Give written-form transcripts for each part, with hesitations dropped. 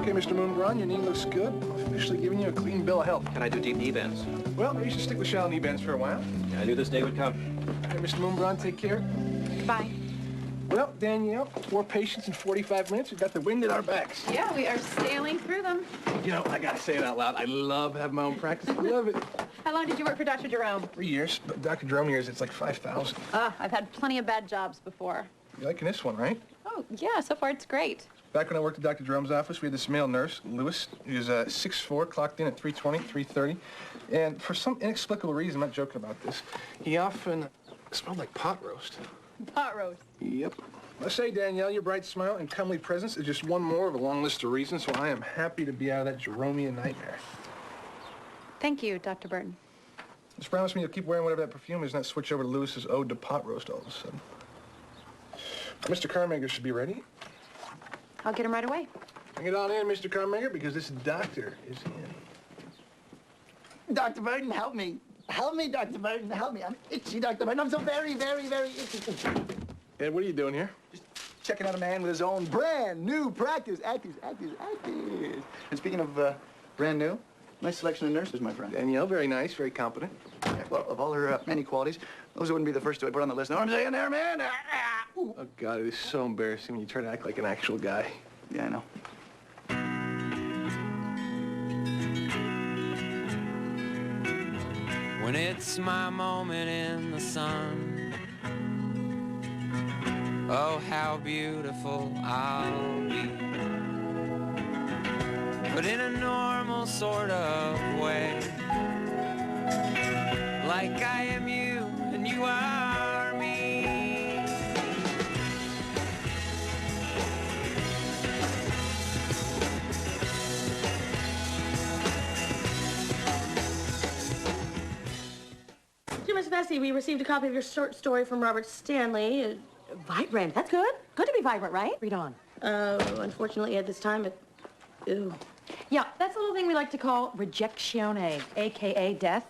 Okay, Mr. Moonbraun, your knee looks good. I'm officially giving you a clean bill of health. Can I do deep knee bends? Well, maybe you should stick with shallow knee bends for a while. I knew this day would come. All right, Mr. Moonbraun, take care. Bye. Well, Danielle, 4 patients in 45 minutes. We've got the wind at our backs. Yeah, we are sailing through them. You know, I gotta say it out loud. I love having my own practice. I love it. How long did you work for Dr. Jerome? 3 years, but Dr. Jerome years, it's like 5,000. I've had plenty of bad jobs before. You liking this one, right? Oh, yeah, so far it's great. Back when I worked at Dr. Jerome's office, we had this male nurse, Lewis. He was 6'4", clocked in at 3:20, 3:30. And for some inexplicable reason, I'm not joking about this, he often smelled like pot roast. Pot roast. Yep. I say, Danielle, your bright smile and comely presence is just one more of a long list of reasons, so I am happy to be out of that Jeromean nightmare. Thank you, Dr. Burton. Just promise me you'll keep wearing whatever that perfume is and not switch over to Lewis's ode to pot roast all of a sudden. Mr. Carmaker should be ready. I'll get him right away. Bring it on in, Mr. Carmaker, because this doctor is in. Dr. Burton, help me. Help me, Dr. Burton, help me. I'm itchy, Dr. Burton. I'm so very, very, very itchy. Ed, what are you doing here? Just checking out a man with his own brand new practice. Actors. And speaking of brand new, nice selection of nurses, my friend. Danielle, very nice, very competent. Yeah, well, of all her many qualities, those wouldn't be the first to put on the list. Know what I'm saying there, man? Oh, God, it is so embarrassing when you try to act like an actual guy. Yeah, I know. When it's my moment in the sun, oh, how beautiful I'll be. But in a normal sort of way, like I am you and you are me. Dear Miss Vesey, we received a copy of your short story from Robert Stanley. Vibrant, that's good. Good to be vibrant, right? Read on. Unfortunately, at this time, ew. Yeah, that's a little thing we like to call rejezione, a.k.a. death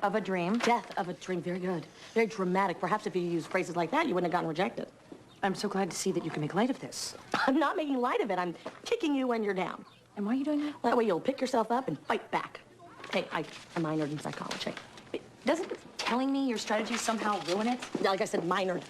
of a dream. Death of a dream, very good. Very dramatic. Perhaps if you used phrases like that, you wouldn't have gotten rejected. I'm so glad to see that you can make light of this. I'm not making light of it. I'm kicking you when you're down. And why are you doing that? That way you'll pick yourself up and fight back. Hey, I minored in psychology. Doesn't telling me your strategies somehow ruin it? Like I said, minored.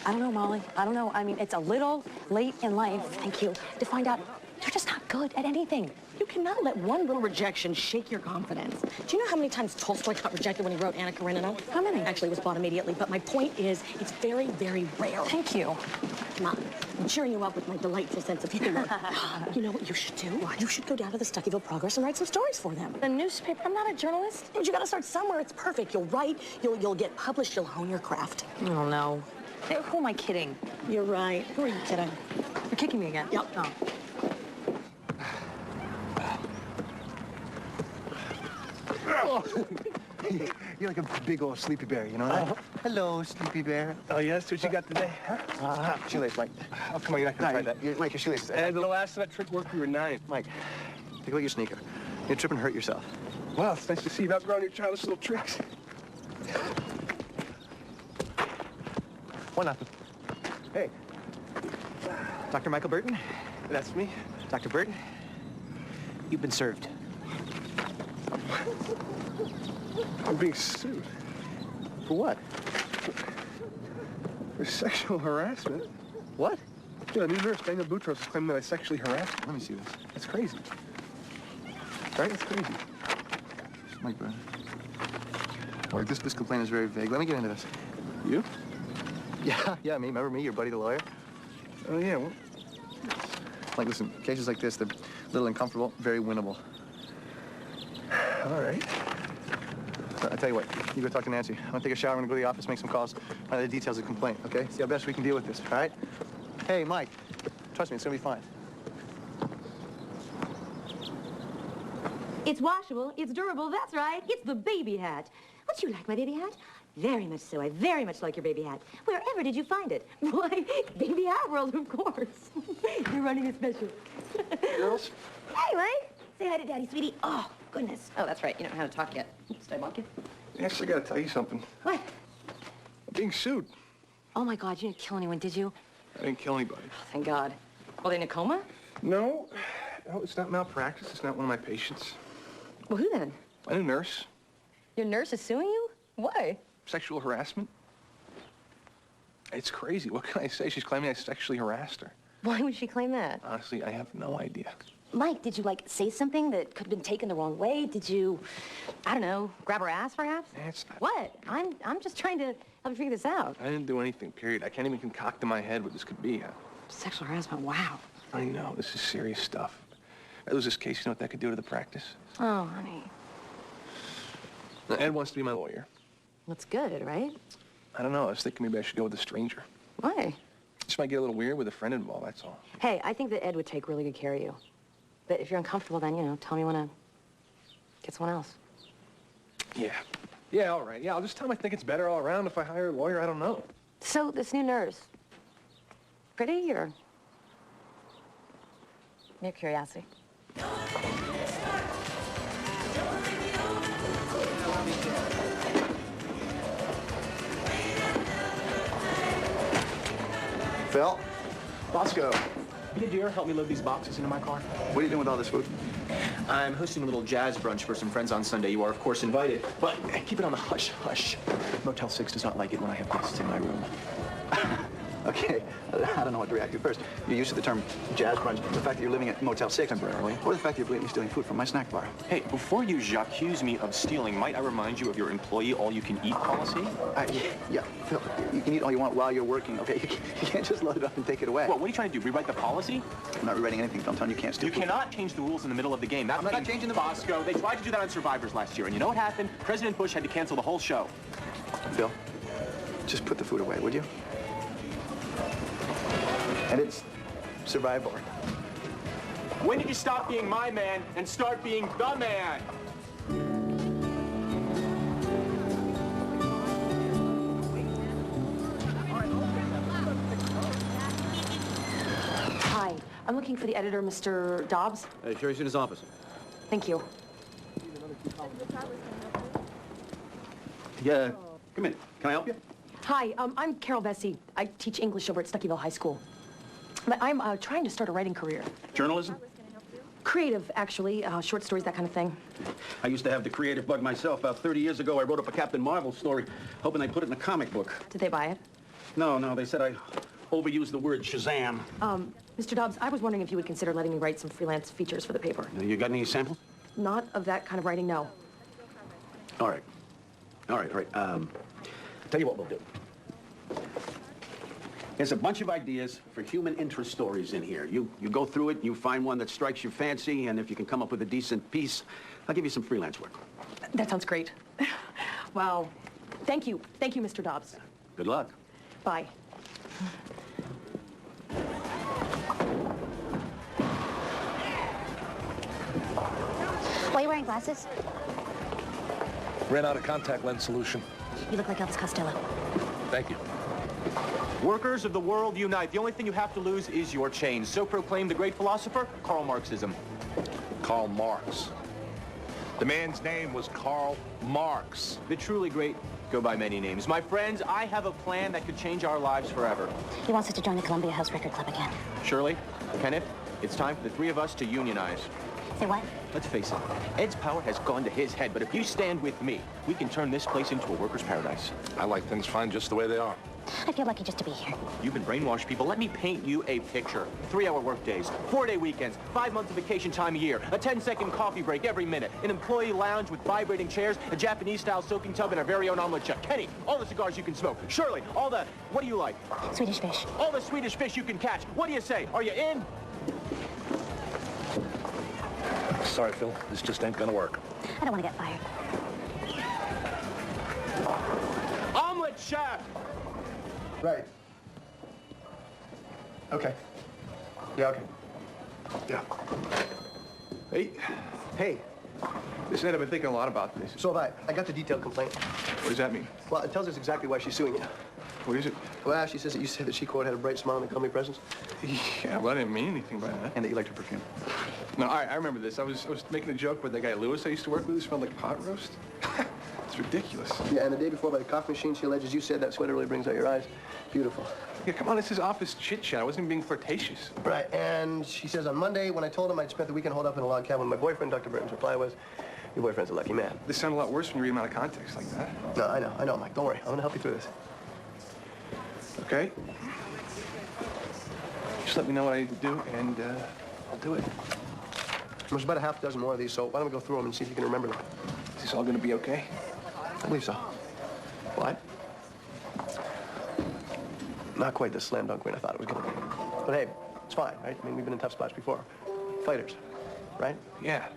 I don't know, Molly. I don't know. I mean, it's a little late in life, Thank you. to find out you're just not good at anything. You cannot let one little rejection shake your confidence. Do you know how many times Tolstoy got rejected when he wrote Anna Karenina? How many? Actually, it was bought immediately. But my point is, it's very, very rare. Thank you. Come on. I'm cheering you up with my delightful sense of humor. You know what you should do? What? You should go down to the Stuckyville Progress and write some stories for them. The newspaper? I'm not a journalist. But you gotta start somewhere. It's perfect. You'll write, you'll get published, you'll hone your craft. Oh, no. Hey, who am I kidding? You're right. Who are you kidding? You're kicking me again. Yep. Oh. You're like a big old sleepy bear, you know that? Hello, sleepy bear. Oh, yeah, that's what you got today, huh? Shoelace, Mike. Oh, come on, you're not gonna try that. Mike, your shoelace. And the last of that trick worked when you were 9. Mike, think about your sneaker. You trip and hurt yourself. Well, it's nice to see you've outgrown your childish little tricks. 1-0. Hey. Dr. Michael Burton? That's me. Dr. Burton, you've been served. I'm being sued. For what? For sexual harassment. What? Yeah, the new nurse, Daniel Boutros, is claiming that I sexually harassed her. Let me see this. That's crazy. Right? That's crazy. Mike Burton. Well, this complaint is very vague. Let me get into this. You? Yeah, me. Remember me, your buddy the lawyer? Oh, yeah, well... Like, listen, cases like this, they're a little uncomfortable, very winnable. All right. So, I tell you what, you go talk to Nancy. I'm gonna take a shower, I'm gonna go to the office, make some calls, find out the details of the complaint, okay? See how best we can deal with this, all right? Hey, Mike, trust me, it's gonna be fine. It's washable, it's durable, that's right. It's the baby hat. Don't you like my baby hat? Very much so. I very much like your baby hat. Wherever did you find it? Why, Baby Hat World, of course. You're running a special. Girls? Hey, Mike. Say hi to Daddy, sweetie. Oh, goodness. Oh, that's right. You don't know how to talk yet. Oops, did I bonk you? Actually, I gotta tell you something. What? I'm being sued. Oh, my God. You didn't kill anyone, did you? I didn't kill anybody. Oh, thank God. Well, they in a coma? No. No, it's not malpractice. It's not one of my patients. Well, who then? A new nurse. Your nurse is suing you? Why? Sexual harassment. It's crazy. What can I say? She's claiming I sexually harassed her. Why would she claim that? Honestly, I have no idea. Mike, did you, like, say something that could have been taken the wrong way? Did you, I don't know, grab her ass, perhaps? It's not... What? I'm just trying to help you figure this out. I didn't do anything, period. I can't even concoct in my head what this could be. Sexual harassment, wow. I know. This is serious stuff. If I lose this case, you know what that could do to the practice? Oh, honey. Now, Ed wants to be my lawyer. That's good, right? I don't know. I was thinking maybe I should go with a stranger. Why? This might get a little weird with a friend involved, that's all. Hey, I think that Ed would take really good care of you. But if you're uncomfortable, then, you know, tell me when to get someone else. Yeah. Yeah, all right. Yeah, I'll just tell him I think it's better all around if I hire a lawyer. I don't know. So, this new nurse, pretty or mere curiosity? Phil, Bosco, be a dear, help me load these boxes into my car. what are you doing with all this food? I'm hosting a little jazz brunch for some friends on Sunday. You are, of course, invited. But keep it on the hush-hush. Motel 6 does not like it when I have guests in my room. Okay, I don't know what to react to first. You're used to the term jazz brunch, the fact that you're living at Motel 6 Temporarily. or the fact that you're blatantly stealing food from my snack bar. Hey, before you accuse me of stealing, might I remind you of your employee all-you-can-eat policy? Yeah, Phil, you can eat all you want while you're working, okay? You can't just load it up and take it away. What are you trying to do, rewrite the policy? I'm not rewriting anything, Phil. I'm telling you, you can't steal You food. cannot change the rules in the middle of the game. I'm not changing the Bosco. They tried to do that on Survivors last year, and you know what happened? President Bush had to cancel the whole show. Phil, just put the food away, would you? And it's Survivor. When did you stop being my man and start being the man? Hi, I'm looking for the editor, Mr. Dobbs. Sure, he's in his office. Thank you. Yeah, come in. Can I help you? Hi, I'm Carol Vesey. I teach English over at Stuckyville High School. But I'm trying to start a writing career. Journalism? Creative, actually. Short stories, that kind of thing. I used to have the creative bug myself. About 30 years ago, I wrote up a Captain Marvel story, hoping they'd put it in a comic book. Did they buy it? No, they said I overused the word Shazam. Mr. Dobbs, I was wondering if you would consider letting me write some freelance features for the paper. You got any samples? Not of that kind of writing, no. All right. Tell you what we'll do. There's a bunch of ideas for human interest stories in here. You go through it, you find one that strikes your fancy, and if you can come up with a decent piece, I'll give you some freelance work. That sounds great. Wow. Thank you. Thank you, Mr. Dobbs. Good luck. Bye. Why are you wearing glasses? Ran out of contact lens solution. You look like Elvis Costello. Thank you. Workers of the world unite. The only thing you have to lose is your chains. So proclaimed the great philosopher, Karl Marxism. Karl Marx. The man's name was Karl Marx. The truly great go by many names. My friends, I have a plan that could change our lives forever. He wants us to join the Columbia House Record Club again. Shirley, Kenneth, it's time for the three of us to unionize. Say what? Let's face it, Ed's power has gone to his head, but if you stand with me, we can turn this place into a worker's paradise. I like things fine just the way they are. I feel lucky just to be here. You've been brainwashed, people. Let me paint you a picture. 3-hour workdays, 4-day weekends, 5 months of vacation time a year, a 10-second coffee break every minute, an employee lounge with vibrating chairs, a Japanese-style soaking tub, and our very own omelet chef. Kenny, all the cigars you can smoke. Shirley, all the, what do you like? Swedish fish. All the Swedish fish you can catch. What do you say? Are you in? Sorry, Phil. This just ain't gonna work. I don't want to get fired. Omelet chef! Right. Okay. Yeah, okay. Yeah. Hey. Listen, Ed, I've been thinking a lot about this. So have I. I got the detailed complaint. What does that mean? Well, it tells us exactly why she's suing you. What is it? Well, she says that you said that she, quote, had a bright smile and a comely presence, Yeah, well, I didn't mean anything by that. and that you liked her perfume. No, all right, I remember this. I was making a joke with that guy Lewis I used to work with who smelled like pot roast. It's ridiculous. Yeah, and the day before by the coffee machine, she alleges you said that sweater really brings out your eyes. Beautiful. Yeah, come on, this is office chit-chat. I wasn't being flirtatious. Right, and she says on Monday, when I told him I'd spent the weekend holed up in a log cabin with my boyfriend, Dr. Burton's reply was, your boyfriend's a lucky man. This sounded a lot worse when you read them out of context like that. No, I know, Mike. Don't worry. I'm going to help you through this. Okay? Just let me know what I need to do, and I'll do it. There's about a half dozen more of these, so why don't we go through them and see if you can remember them? Is this all gonna be okay? I believe so. What? Not quite the slam dunk win I thought it was going to be. But hey, it's fine, right? I mean, we've been in tough spots before. Fighters, right? Yeah.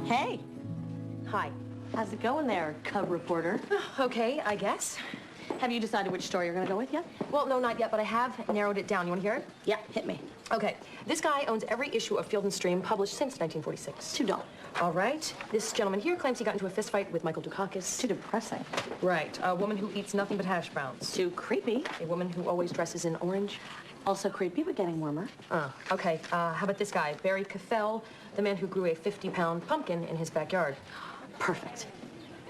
Hey. Hi. How's it going there, cub reporter? Okay, I guess. Have you decided which story you're going to go with yet? Well, no, not yet, but I have narrowed it down. You want to hear it? Yeah, hit me. Okay. This guy owns every issue of Field and Stream published since 1946. Too dull. All right. This gentleman here claims he got into a fistfight with Michael Dukakis. Too depressing. Right. A woman who eats nothing but hash browns. Too creepy. A woman who always dresses in orange. Also creepy, but getting warmer. Oh, okay. How about this guy, Barry Cathell, the man who grew a 50-pound pumpkin in his backyard? Perfect.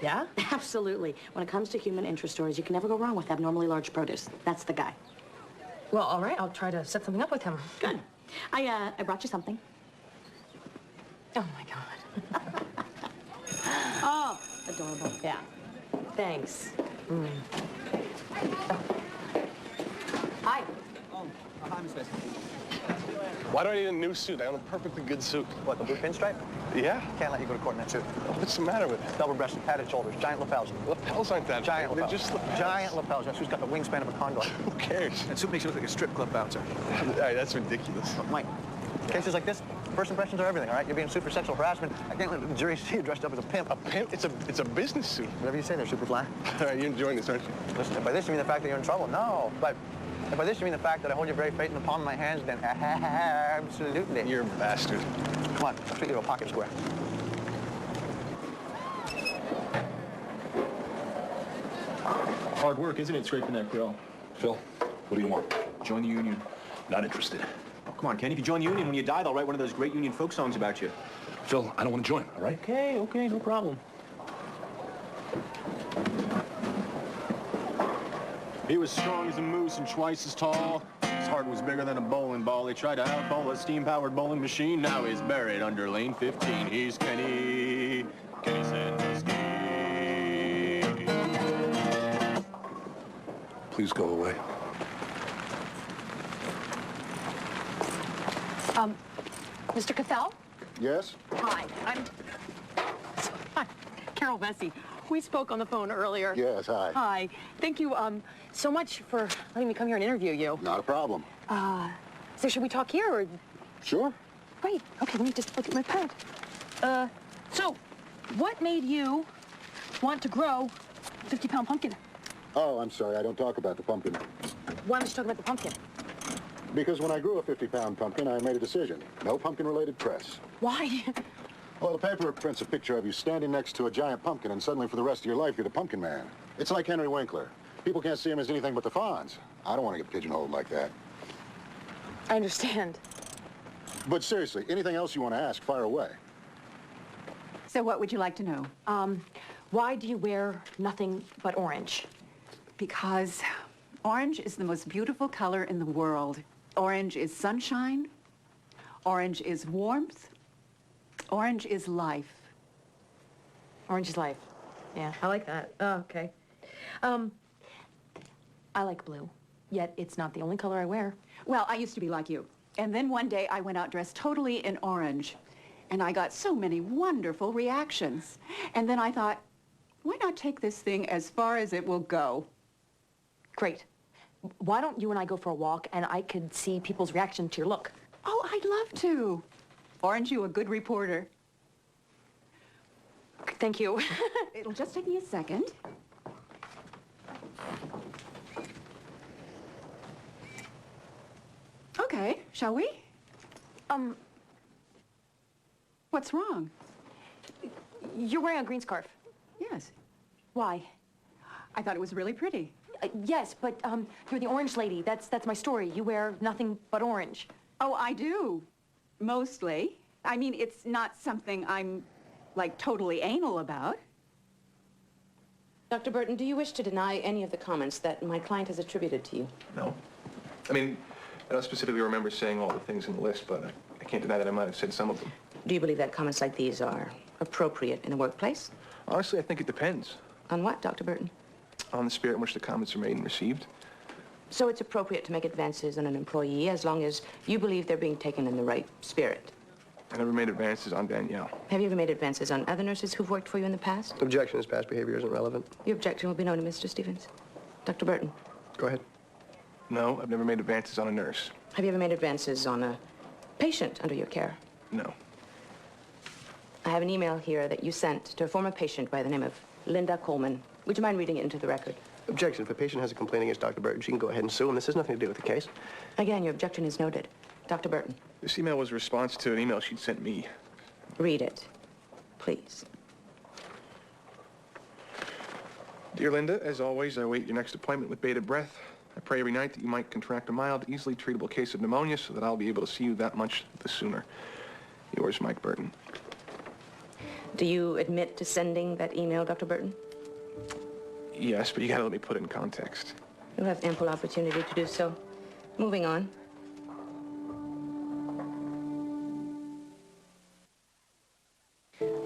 Yeah? Absolutely. When it comes to human interest stories, you can never go wrong with abnormally large produce. That's the guy. Well, all right. I'll try to set something up with him. Good. I brought you something. Oh, my God. Oh, adorable. Yeah. Thanks. Hi. Oh, hi, Miss Bessie. Why do I need a new suit? I own a perfectly good suit. What, the blue pinstripe? Yeah? Can't let you go to court in that suit. What's the matter with it? Double-breasted, padded shoulders, giant lapels. Lapels aren't that Giant big. lapels. They're just lapels. Giant lapels. That suit's got the wingspan of a condor. Who cares? That suit makes you look like a strip club bouncer. All right, that's ridiculous. Look, Mike, cases like this, first impressions are everything, all right? You're being sued for sexual harassment. I can't let the jury see you dressed up as a pimp. A pimp? It's a business suit. Whatever you say there, Superfly. All right, you're enjoying this, aren't you? Listen, if by this you mean the fact that you're in trouble, no. But if by this you mean the fact that I hold your very fate in the palm of my hands, then absolutely. You're a bastard. Come on, I'll treat you to a pocket square. Hard work, isn't it, scraping that grill? Phil, what do you want? Join the union. Not interested. Oh, come on, Ken. If you join the union, when you die, they'll write one of those great union folk songs about you. Phil, I don't want to join, all right? Okay, no problem. He was strong as a moose and twice as tall. His heart was bigger than a bowling ball. They tried to outbowl a steam-powered bowling machine. Now he's buried under lane 15. He's Kenny Sandusky. Please go away. Mr. Cathell? Yes? Hi. Hi, Carol Vesey. We spoke on the phone earlier. Yes, hi. Hi. Thank you so much for letting me come here and interview you. Not a problem. So should we talk here or? Sure. Great. Okay, let me just look at my pad. So what made you want to grow a 50-pound pumpkin? Oh, I'm sorry, I don't talk about the pumpkin. Why don't you talk about the pumpkin? Because when I grew a 50-pound pumpkin, I made a decision. No pumpkin-related press. Why? Well, the paper prints a picture of you standing next to a giant pumpkin, and suddenly for the rest of your life, you're the pumpkin man. It's like Henry Winkler. People can't see him as anything but the Fonz. I don't want to get pigeonholed like that. I understand. But seriously, anything else you want to ask, fire away. So what would you like to know? Why do you wear nothing but orange? Because orange is the most beautiful color in the world. Orange is sunshine. Orange is warmth. Orange is life. Orange is life. Yeah, I like that. Oh, okay. I like blue, yet it's not the only color I wear. Well, I used to be like you. And then one day I went out dressed totally in orange. And I got so many wonderful reactions. And then I thought, why not take this thing as far as it will go? Great. Why don't you and I go for a walk and I could see people's reaction to your look? Oh, I'd love to. Orange, you a good reporter. Thank you. It'll just take me a second. Okay, shall we? What's wrong? You're wearing a green scarf. Yes. Why? I thought it was really pretty. Yes, but you're the orange lady. That's my story. You wear nothing but orange. Oh, I do. Mostly. I mean, it's not something I'm, like, totally anal about. Dr. Burton, do you wish to deny any of the comments that my client has attributed to you? No. I mean, I don't specifically remember saying all the things in the list, but I can't deny that I might have said some of them. Do you believe that comments like these are appropriate in a workplace? Honestly, I think it depends. On what, Dr. Burton? On the spirit in which the comments are made and received. So it's appropriate to make advances on an employee as long as you believe they're being taken in the right spirit. I never made advances on Danielle. Have you ever made advances on other nurses who've worked for you in the past? Objection. His past behavior isn't relevant. Your objection will be known to Mr. Stevens. Dr. Burton. Go ahead. No, I've never made advances on a nurse. Have you ever made advances on a patient under your care? No. I have an email here that you sent to a former patient by the name of Linda Coleman. Would you mind reading it into the record? Objection. If a patient has a complaint against Dr. Burton, she can go ahead and sue him. This has nothing to do with the case. Again, your objection is noted. Dr. Burton. This email was a response to an email she'd sent me. Read it, please. Dear Linda, as always, I await your next appointment with bated breath. I pray every night that you might contract a mild, easily treatable case of pneumonia so that I'll be able to see you that much the sooner. Yours, Mike Burton. Do you admit to sending that email, Dr. Burton? Yes, but you gotta let me put it in context. You'll have ample opportunity to do so. Moving on.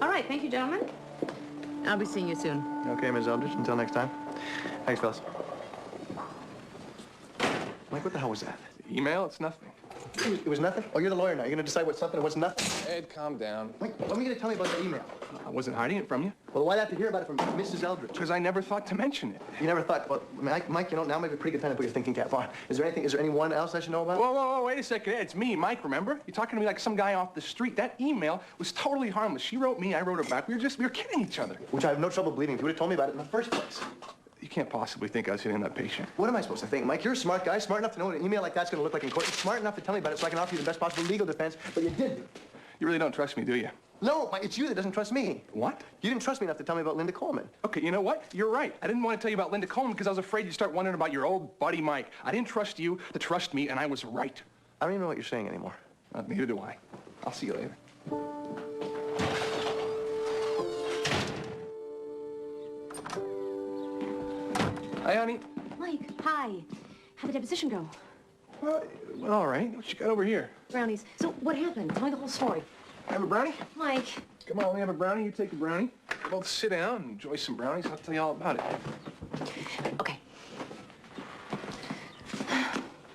All right, thank you, gentlemen. I'll be seeing you soon. Okay, Ms. Eldridge. Until next time. Thanks, fellas. Mike, what the hell was that? Email? It's nothing. It was nothing? Oh, you're the lawyer now. You're going to decide what's something and what's nothing? Ed, calm down. Mike, what are you going to tell me about that email? I wasn't hiding it from you. Well, why'd I have to hear about it from Mrs. Eldridge? Because I never thought to mention it. You never thought? Well, Mike, you know, now might be a pretty good time to put your thinking cap on. Is there anyone else I should know about? Whoa, wait a second. Ed, it's me, Mike, remember? You're talking to me like some guy off the street. That email was totally harmless. She wrote me, I wrote her back. We were kidding each other. Which I have no trouble believing if you would have told me about it in the first place. You can't possibly think I was hitting that patient. What am I supposed to think, Mike? You're a smart guy, smart enough to know what an email like that's going to look like in court. You're smart enough to tell me about it so I can offer you the best possible legal defense, but you didn't. You really don't trust me, do you? No, Mike, it's you that doesn't trust me. What? You didn't trust me enough to tell me about Linda Coleman. Okay, you know what? You're right. I didn't want to tell you about Linda Coleman because I was afraid you'd start wondering about your old buddy Mike. I didn't trust you to trust me, and I was right. I don't even know what you're saying anymore. Neither do I. I'll see you later. Hi, honey. Mike, hi. How'd the deposition go? Well, all right. What you got over here? Brownies. So what happened? Tell me the whole story. Have a brownie? Mike. Come on, let me have a brownie. You take a brownie. Both sit down and enjoy some brownies. I'll tell you all about it. Okay.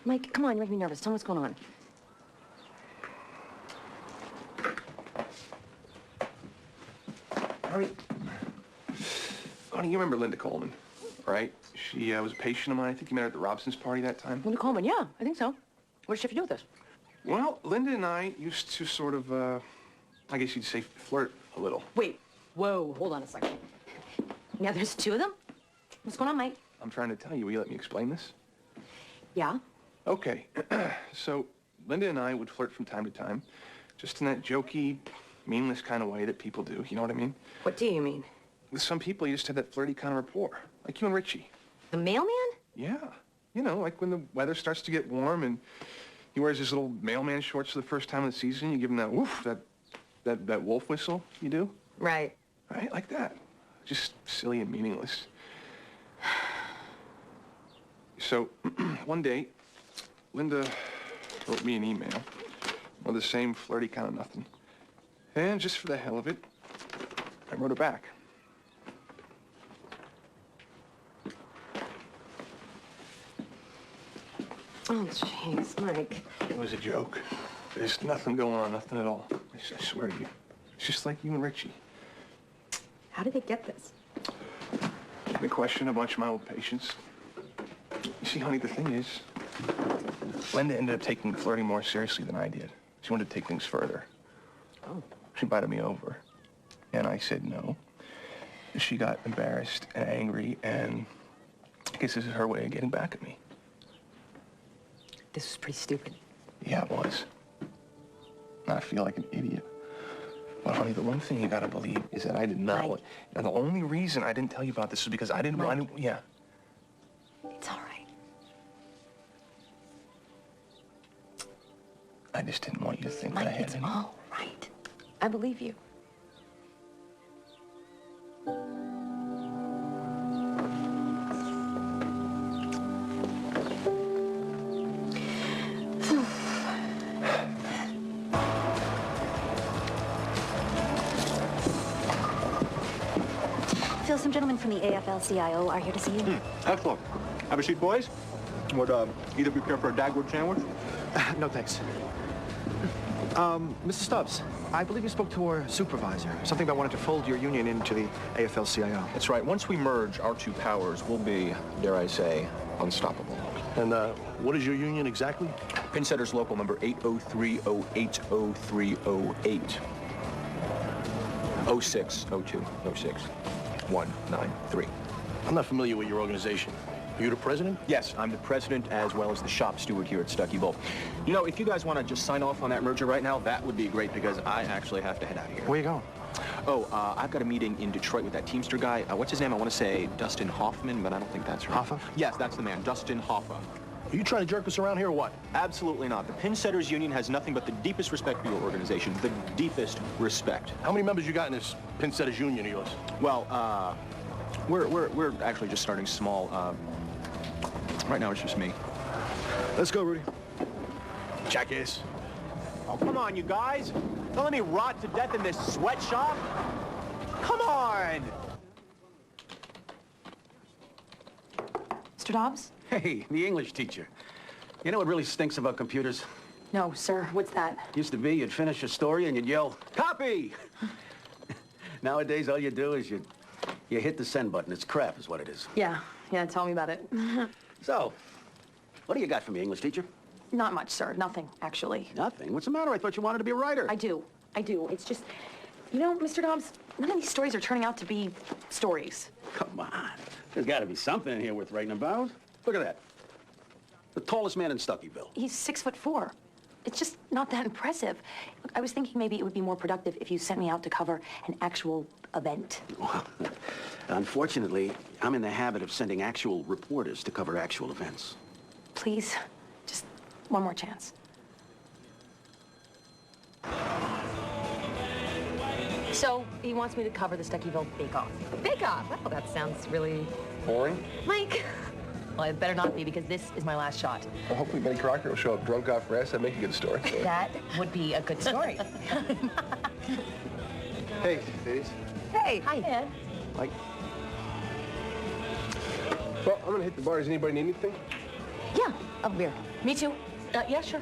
Mike, come on, you're making me nervous. Tell me what's going on. Honey, you remember Linda Coleman, right? She was a patient of mine. I think you met her at the Robson's party that time. Linda Coleman, yeah, I think so. What does she have to do with this? Well, Linda and I used to sort of, I guess you'd say, flirt a little. Wait, whoa, hold on a second. Now there's two of them? What's going on, Mike? I'm trying to tell you. Will you let me explain this? Yeah? Okay. So, Linda and I would flirt from time to time, just in that jokey, meaningless kind of way that people do. You know what I mean? What do you mean? With some people, you just have that flirty kind of rapport. Like you and Richie. The mailman? Yeah. You know, like when the weather starts to get warm and he wears his little mailman shorts for the first time of the season, you give him that woof, that wolf whistle you do. Right. Right? Like that. Just silly and meaningless. So, one day, Linda wrote me an email with the same flirty kind of nothing. And just for the hell of it, I wrote her back. Oh, jeez, Mike. It was a joke. There's nothing going on, nothing at all. I swear to you. It's just like you and Richie. How did they get this? I questioned a bunch of my old patients. You see, honey, the thing is, Linda ended up taking flirting more seriously than I did. She wanted to take things further. Oh. She invited me over, and I said no. She got embarrassed and angry, and I guess this is her way of getting back at me. This was pretty stupid. Yeah, it was. And I feel like an idiot. But, honey, the one thing you gotta believe is that I did not. Mike. Now, the only reason I didn't tell you about this is because I didn't want to. Yeah. It's all right. I just didn't want you to think Mike, that I had it's any. all right. I believe you. Phil, some gentlemen from the AFL-CIO are here to see you. Excellent. Have a seat, boys. Would either of you care for a Dagwood sandwich? No, thanks. Mr. Stubbs, I believe you spoke to our supervisor. Something about wanting to fold your union into the AFL-CIO. That's right. Once we merge our two powers, we'll be, dare I say, unstoppable. And what is your union exactly? Pinsetters Local number 803080308. 0602 06 193. I'm not familiar with your organization. Are you the president? Yes, I'm the president as well as the shop steward here at Stucky Bowl. You know, if you guys want to just sign off on that merger right now, that would be great because I actually have to head out of here. Where you going? Oh, I've got a meeting in Detroit with that Teamster guy. What's his name? I want to say Dustin Hoffman, but I don't think that's right. Hoffa? Yes, that's the man, Dustin Hoffa. Are you trying to jerk us around here or what? Absolutely not. The Pinsetters Union has nothing but the deepest respect for your organization. The deepest respect. How many members you got in this Pinsetters Union of yours? Well, we're actually just starting small. Right now it's just me. Let's go, Rudy. Jackass. Oh, come on, you guys. Don't let me rot to death in this sweatshop. Come on. Mr. Dobbs? Hey, the English teacher. You know what really stinks about computers? No, sir. What's that? Used to be you'd finish a story and you'd yell, "Copy!" Nowadays, all you do is you hit the send button. It's crap is what it is. Yeah, tell me about it. So, what do you got for me, English teacher? Not much, sir. Nothing, actually. Nothing? What's the matter? I thought you wanted to be a writer. I do. It's just, you know, Mr. Dobbs, none of these stories are turning out to be stories. Come on. There's got to be something in here worth writing about. Look at that. The tallest man in Stuckyville. He's 6'4". It's just not that impressive. Look, I was thinking maybe it would be more productive if you sent me out to cover an actual event. Unfortunately, I'm in the habit of sending actual reporters to cover actual events. Please, just one more chance. So, he wants me to cover the Stuckyville Bake-Off. Bake-Off? Well, that sounds really... Boring? Mike! Well, it better not be, because this is my last shot. Well, hopefully Benny Crocker will show up drunk off rest. That'd make a good story. That would be a good story. Hey, ladies. Hey! Hi, Ed. Mike. Well, I'm gonna hit the bar. Does anybody need anything? Yeah, a beer. Me too. Yeah, sure.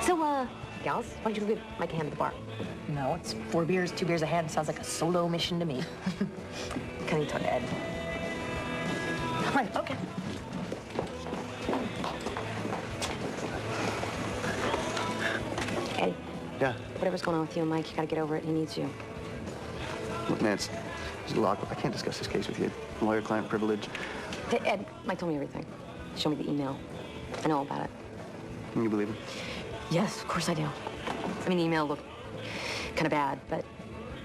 So, gals, why don't you leave Mike a hand at the bar? No, it's 4 beers, 2 beers a hand. Sounds like a solo mission to me. Can you talk to Ed? Right, okay. Eddie. Yeah? Whatever's going on with you and Mike, you gotta get over it. He needs you. Look, Nance, there's a lot. I can't discuss this case with you. Lawyer-client privilege. Hey, Ed, Mike told me everything. He showed me the email. I know all about it. And you believe him? Yes, of course I do. I mean, the email looked kind of bad, but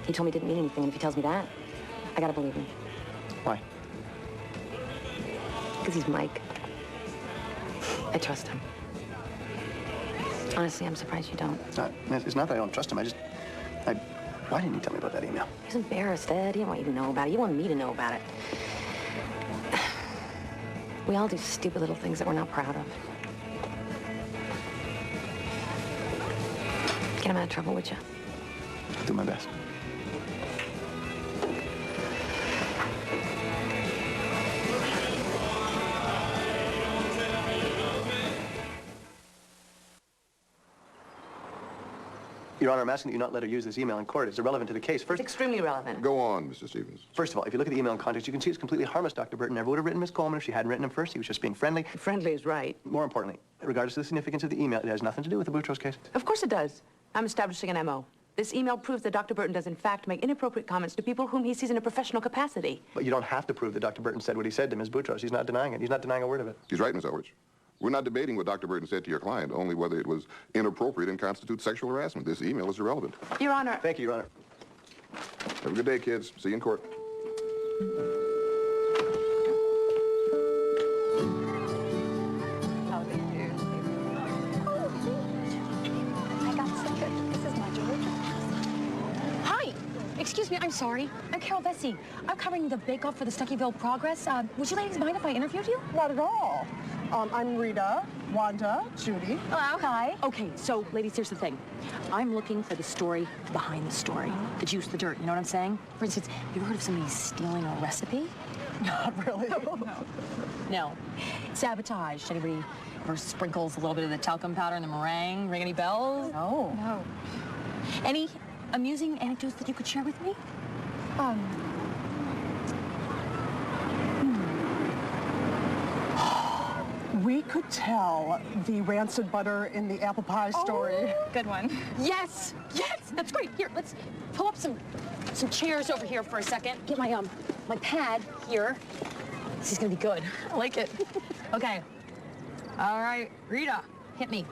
he told me it didn't mean anything, and if he tells me that, I gotta believe him. Why? Because he's Mike. I trust him. Honestly, I'm surprised you don't. It's not that I don't trust him. Why didn't you tell me about that email? He was embarrassed, Ed. He didn't want you to know about it. He wanted me to know about it. We all do stupid little things that we're not proud of. Get him out of trouble, would you? I'll do my best. Your Honor, I'm asking that you not let her use this email in court. It's irrelevant to the case. First, extremely relevant. Go on, Mr. Stevens. First of all, if you look at the email in context, you can see it's completely harmless. Dr. Burton never would have written Miss Coleman if she hadn't written him first. He was just being friendly. Friendly is right. More importantly, regardless of the significance of the email, it has nothing to do with the Boutros case. Of course it does. I'm establishing an MO. This email proves that Dr. Burton does in fact make inappropriate comments to people whom he sees in a professional capacity. But you don't have to prove that Dr. Burton said what he said to Ms. Boutros. He's not denying it. He's not denying a word of it. He's right, Miss Elrich. We're not debating what Dr. Burton said to your client, only whether it was inappropriate and constitutes sexual harassment. This email is irrelevant. Your Honor. Thank you, Your Honor. Have a good day, kids. See you in court. Excuse me, I'm sorry. I'm Carol Vesey. I'm covering the bake-off for the Stuckyville Progress. Would you ladies mind if I interviewed you? Not at all. I'm Rita, Wanda, Judy. Hello. Hi. Okay, so, ladies, here's the thing. I'm looking for the story behind the story. The juice, the dirt, you know what I'm saying? For instance, have you ever heard of somebody stealing a recipe? Not really. No. Sabotage. Anybody ever sprinkles a little bit of the talcum powder in the meringue? Ring any bells? No. No. Any amusing anecdotes that you could share with me? We could tell the rancid butter in the apple pie story. Good one. Yes! Yes! That's great. Here, let's pull up some chairs over here for a second. Get my pad here. This is gonna be good. I like it. Okay. All right, Rita, hit me.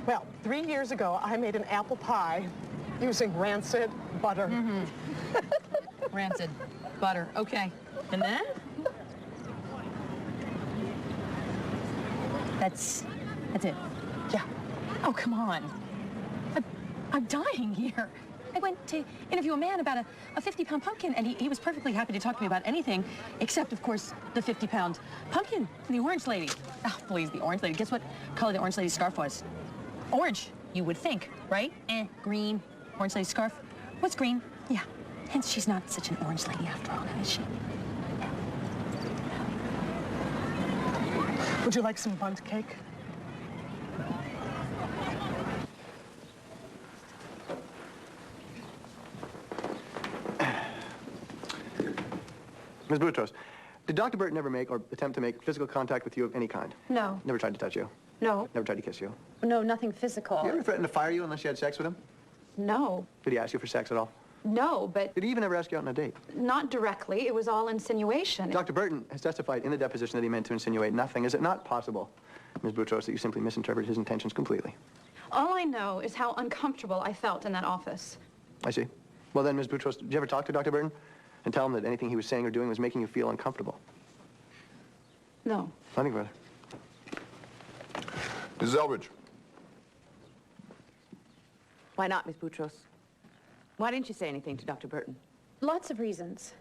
Well, 3 years ago, I made an apple pie using rancid butter. Rancid butter. Okay. And then? That's it. Yeah. Oh, come on. I'm dying here. I went to interview a man about a 50-pound pumpkin, and he was perfectly happy to talk to me about anything, except, of course, the 50-pound pumpkin, the orange lady. Oh, please, the orange lady. Guess what color the orange lady's scarf was? Orange, you would think, right? Green. Orange lady's scarf. What's green? Yeah. Hence, she's not such an orange lady after all, is she? Would you like some bundt cake? Ms. Boutros, did Dr. Burton ever make or attempt to make physical contact with you of any kind? No. Never tried to touch you? No. Never tried to kiss you? No, nothing physical. Did he ever threaten to fire you unless you had sex with him? No. Did he ask you for sex at all? No, but... Did he even ever ask you out on a date? Not directly. It was all insinuation. Dr. Burton has testified in the deposition that he meant to insinuate nothing. Is it not possible, Ms. Boutros, that you simply misinterpreted his intentions completely? All I know is how uncomfortable I felt in that office. I see. Well then, Ms. Boutros, did you ever talk to Dr. Burton and tell him that anything he was saying or doing was making you feel uncomfortable? No. Nothing further. Mrs. Eldridge. Why not, Miss Boutros? Why didn't you say anything to Dr. Burton? Lots of reasons.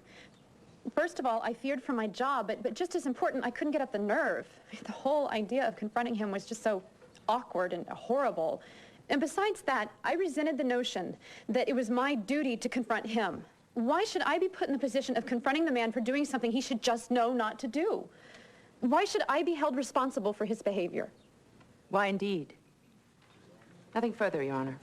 First of all, I feared for my job, but just as important, I couldn't get up the nerve. The whole idea of confronting him was just so awkward and horrible. And besides that, I resented the notion that it was my duty to confront him. Why should I be put in the position of confronting the man for doing something he should just know not to do? Why should I be held responsible for his behavior? Why, indeed. Nothing further, Your Honor.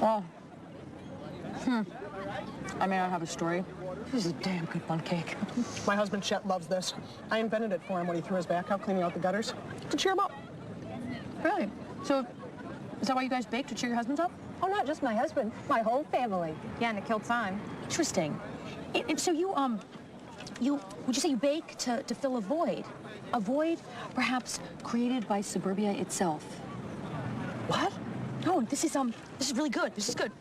Well, I may not have a story. This is a damn good bundt cake. My husband, Chet, loves this. I invented it for him when he threw his back out cleaning out the gutters. To cheer him up. Really? So, is that why you guys bake, to cheer your husbands up? Oh, not just my husband, my whole family. Yeah, and to kill time. Interesting. And so you, would you say you bake to fill a void? A void, perhaps, created by suburbia itself. What? No, this is really good. This is good.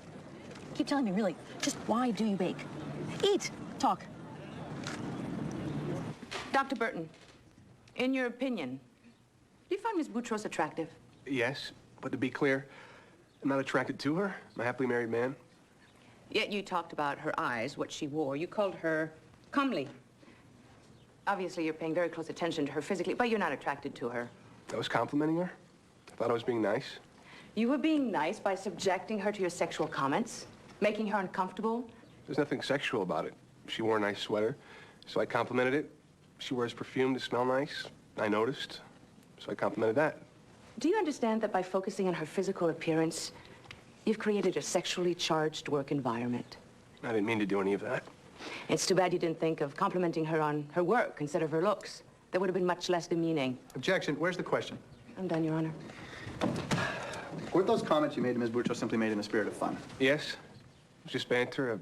Keep telling me, really. Just why do you bake? Eat. Talk. Dr. Burton, in your opinion, do you find Miss Boutros attractive? Yes, but to be clear, I'm not attracted to her. I'm a happily married man. Yet you talked about her eyes, what she wore. You called her comely. Obviously, you're paying very close attention to her physically, but you're not attracted to her. I was complimenting her. I thought I was being nice. You were being nice by subjecting her to your sexual comments, making her uncomfortable. There's nothing sexual about it. She wore a nice sweater, so I complimented it. She wears perfume to smell nice. I noticed, so I complimented that. Do you understand that by focusing on her physical appearance, you've created a sexually charged work environment? I didn't mean to do any of that. It's too bad you didn't think of complimenting her on her work instead of her looks. That would have been much less demeaning. Objection. Where's the question? I'm done, Your Honor. Weren't those comments you made to Ms. Boutros simply made in the spirit of fun? Yes. It was just banter.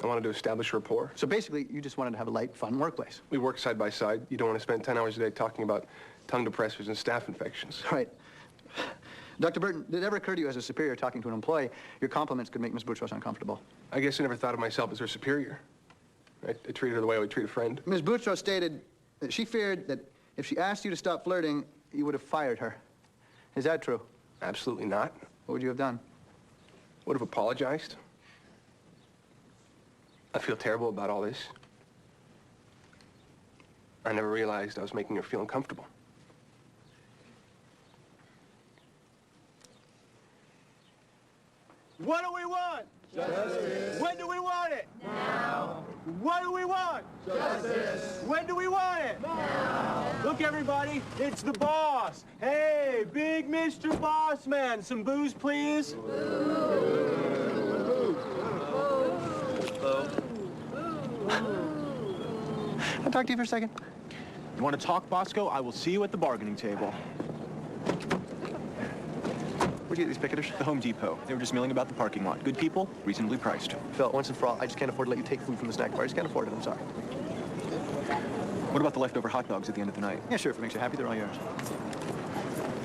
I wanted to establish rapport. So basically, you just wanted to have a light, fun workplace. We work side by side. You don't want to spend 10 hours a day talking about tongue depressors and staph infections. Right. Dr. Burton, did it ever occur to you as a superior talking to an employee, your compliments could make Ms. Boutros uncomfortable? I guess I never thought of myself as her superior. I treated her the way I would treat a friend. Ms. Boutros stated that she feared that if she asked you to stop flirting, you would have fired her. Is that true? Absolutely not. What would you have done? Would have apologized. I feel terrible about all this. I never realized I was making her feel uncomfortable. What do we want? Justice. When do we want it? Now. What do we want? Justice. When do we want it? Now. Look, everybody, it's the boss. Hey, big Mr. Boss Man, some booze, please. I'll talk to you for a second. You want to talk, Bosco? I will see you at the bargaining table. Where'd you get these picketers? The Home Depot. They were just milling about the parking lot. Good people, reasonably priced. Phil, once and for all, I just can't afford to let you take food from the snack bar. I just can't afford it. I'm sorry. What about the leftover hot dogs at the end of the night? Yeah, sure. If it makes you happy, they're all yours.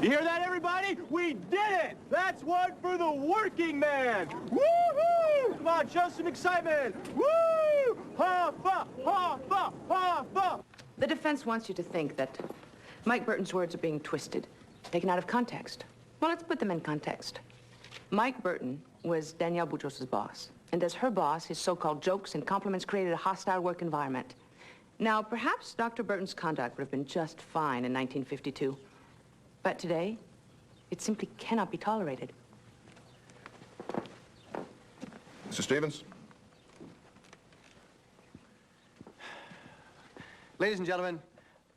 You hear that, everybody? We did it! That's one for the working man! Woo-hoo! Come on, show some excitement! Woo! Ha-fa! Ha-fa! Ha-fa! The defense wants you to think that Mike Burton's words are being twisted, taken out of context. Well, let's put them in context. Mike Burton was Danielle Boutros' boss. And as her boss, his so-called jokes and compliments created a hostile work environment. Now, perhaps Dr. Burton's conduct would have been just fine in 1952. But today, it simply cannot be tolerated. Mr. Stevens? Ladies and gentlemen,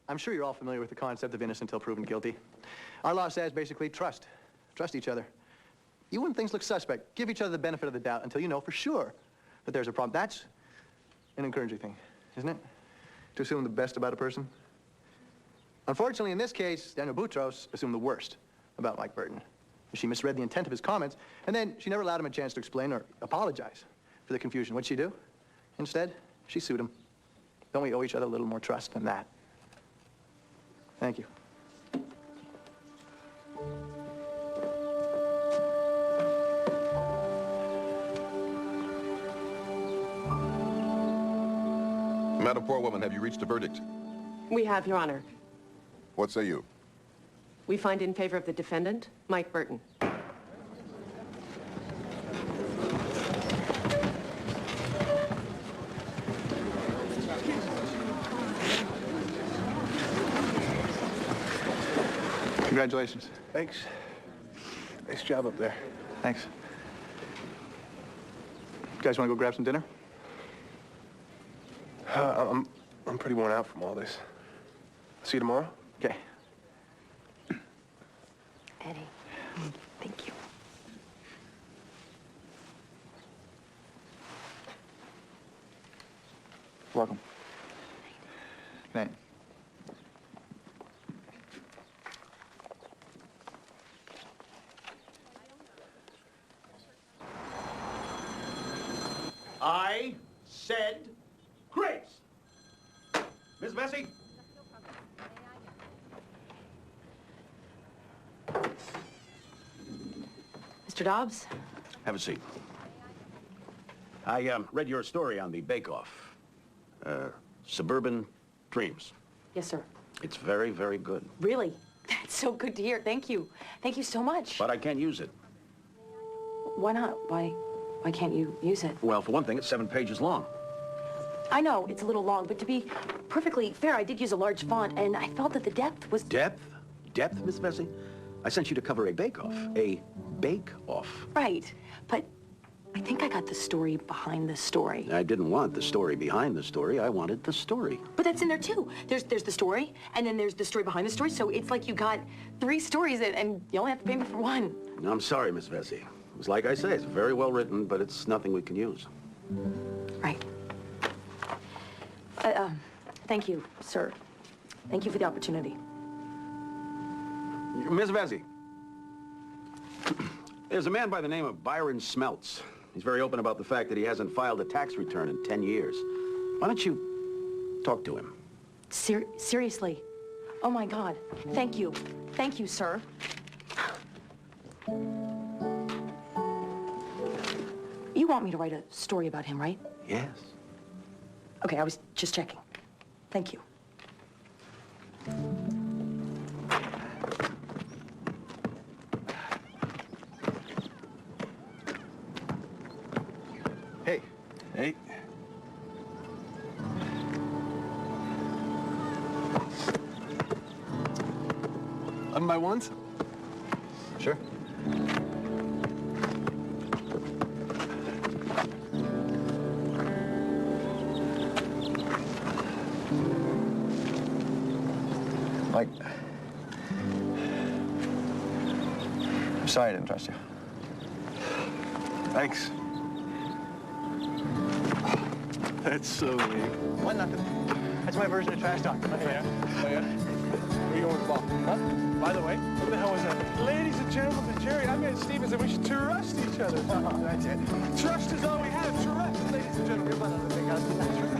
I'm sure you're all familiar with the concept of innocent until proven guilty. Our law says basically trust. Trust each other. Even when things look suspect, give each other the benefit of the doubt until you know for sure that there's a problem. That's an encouraging thing, isn't it? To assume the best about a person. Unfortunately, in this case, Danielle Boutros assumed the worst about Mike Burton. She misread the intent of his comments, and then she never allowed him a chance to explain or apologize for the confusion. What'd she do? Instead, she sued him. Don't we owe each other a little more trust than that? Thank you. Madam Forewoman, have you reached a verdict? We have, Your Honor. What say you? We find in favor of the defendant, Mike Burton. Congratulations. Thanks. Nice job up there. Thanks. You guys want to go grab some dinner? I'm pretty worn out from all this. See you tomorrow? Okay. Eddie, thank you. Welcome. Good night. I said grapes. Miss Vesey? Mr. Dobbs? Have a seat. I read your story on the bake-off. Suburban Dreams. Yes, sir. It's very, very good. Really? That's so good to hear. Thank you. Thank you so much. But I can't use it. Why not? Why can't you use it? Well, for one thing, it's 7 pages long. I know it's a little long, but to be perfectly fair, I did use a large font, and I felt that the depth was... Depth? Depth, Miss Vesey? I sent you to cover a bake-off. A bake-off. Right, but I think I got the story behind the story. I didn't want the story behind the story. I wanted the story. But that's in there, too. There's the story, and then there's the story behind the story, so it's like you got 3 stories, and you only have to pay me for 1. I'm sorry, Miss Vesey. It was like I say, it's very well written, but it's nothing we can use. Right. Thank you, sir. Thank you for the opportunity. Miss Vesey, there's a man by the name of Byron Smeltz. He's very open about the fact that he hasn't filed a tax return in 10 years. Why don't you talk to him? Seriously? Oh, my God. Thank you. Thank you, sir. You want me to write a story about him, right? Yes. Okay, I was just checking. Thank you. Hey. Hey. On my ones? Sure. Mike, I'm sorry I didn't trust you. Thanks. That's so weak. What, nothing? That's my version of trash talk. Oh, yeah? Oh, yeah? Where you going with the ball? Huh? By the way, what the hell was that? Ladies and gentlemen, Jerry, I met Steve and said we should trust each other. That's it. Trust is all we have. Trust, ladies and gentlemen. You're one of the big husbands.